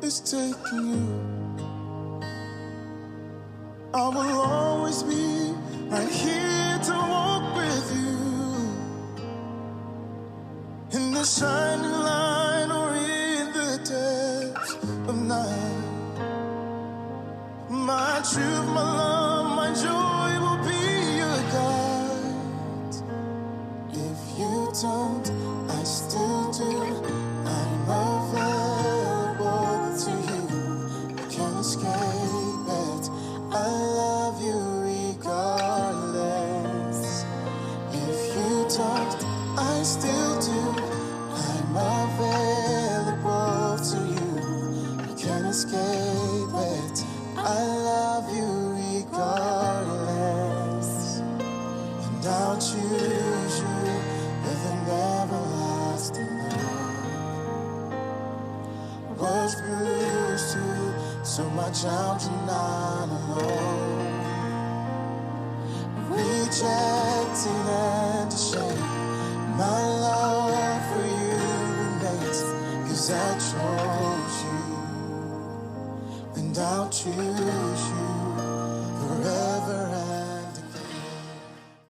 is taking you. I will always be right here to walk with you in the shining light or in the depths of night. My truth, my love, my joy will be your guide. If you don't, I still do. I'm available to you. You can't escape it. I love you regardless. If you don't, I still do. I'm available to you. You can't escape it. I love you regardless. And I'll choose you with an everlasting love. Was bruised too, so much I'm not alone. Rejected and ashamed, my love for you remains, 'cause I chose you, and I'll choose you.